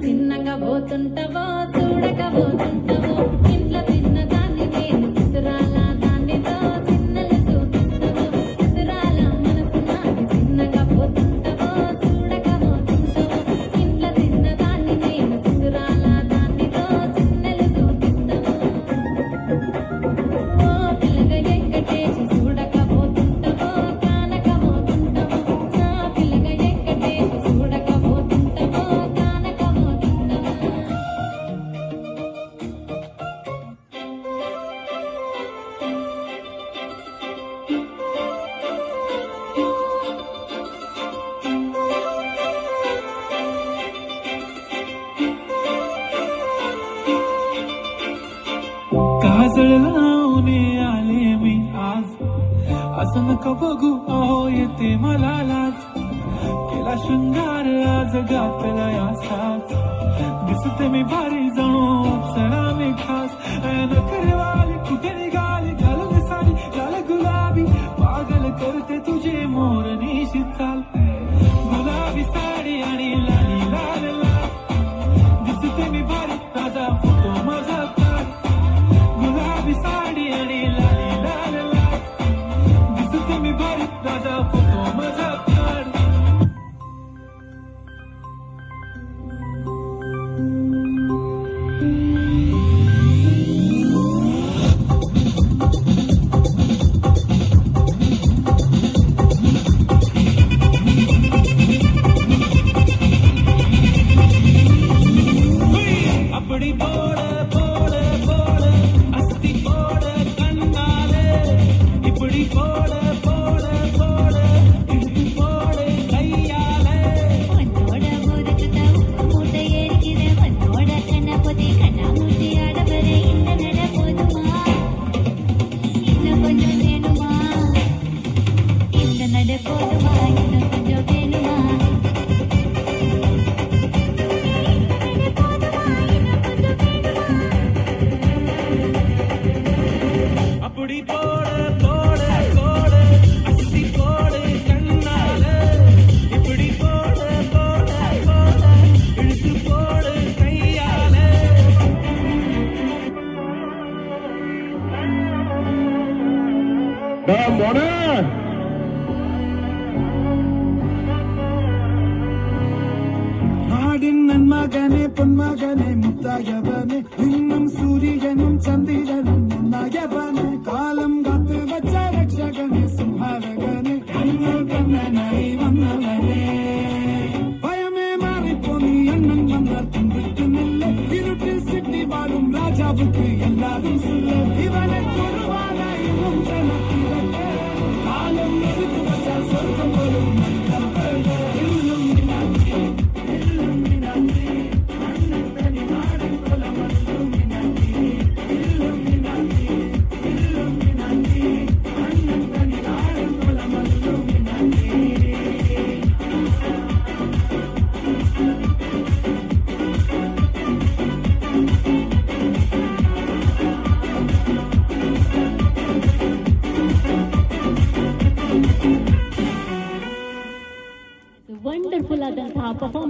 చిన్నగా పోతుంటావో చూడకపోతుంటావో ఇంట్లో చిన్నదాన్ని నేను చిత్రాల దానితో చిన్నలు చూపిస్తావో చిత్రాల మనసు నాది చిన్నగా పోతుంటావో చూడకపోతుంటావో ఇంట్లో చిన్నదాన్ని నేను చిత్రాల దానితో చిన్నలు చూపిస్తావో ఓ పిల్లగా ఎక్కటేసి చూడకపోతుంటావో కానకపోతుంటావో నా పిల్లగా ఎక్కటేసి చూడకపోతుంటావో కానకపోతుంటావో काजळ लावणे आले मी आज असं नका बघू अहो येते मला लाज केला शृंगार आज घातला असाच दिसते मी भारी जणू अप्सरा मी खास नखरेवाली कुठे निघाली घालून साडी लाल गुलाबी पागल करते तुझे मोरनीशी चाल गुलाबी साडी आणि लाली लाल लाल दिसते मी भारी ताजा फोटो माझा काढ गुलाबी साडी आणि लाली लाल लाल दिसते मी भारी ताजा फोटो माझा काढ அப்படி போட போட போட அஸ்தி போட கண்ணாலே இப்படி போட போட போட இடுப்பு போட கையாலே உன்னோட ஊருக்குத உப்பு மூட்டை ஏறிக்கிற உன்னோட கண்ண பொதி கண்ணா மூட்டி ஆடவர இந்த நட போதுமா இன்னும் கொஞ்சம் வேணுமா இந்த நட போதுமா இன்னும் கொஞ்சம் வேணுமா அப்படி போட போட போட அஸ்தி போட கண்ணாலே இப்படி போட போட போட இடுப்பு போட கையாலே நாடின் நன்மகனே பொன்மகனே முத்தாயவனே இன்னும் சூரியனும் சந்திரனும் முன்னாயவனே காலம் காத்து வச்ச ரட்சகனே சிம்ஹாரகனே கண்ணல் கண்ணனை வந்தவனே பயமே மாறிப்போ நீ அண்ணன் வந்த தும்பிட்டு நில்ல இருட்டில் சிட்டி வாழும் ராஜாவுக்கு எல்லாரும் சொல்ல இவனை கொள்வான இன்னும் ஜனத்திரக்க காலம் எடுத்து வச்ச சொர்க்கம் வரும் இன்னும் ವಂಡರ್ಫುಲ್ ಆದಂತಹ ಪರ್ಫಾರ್ಮೆನ್ಸ್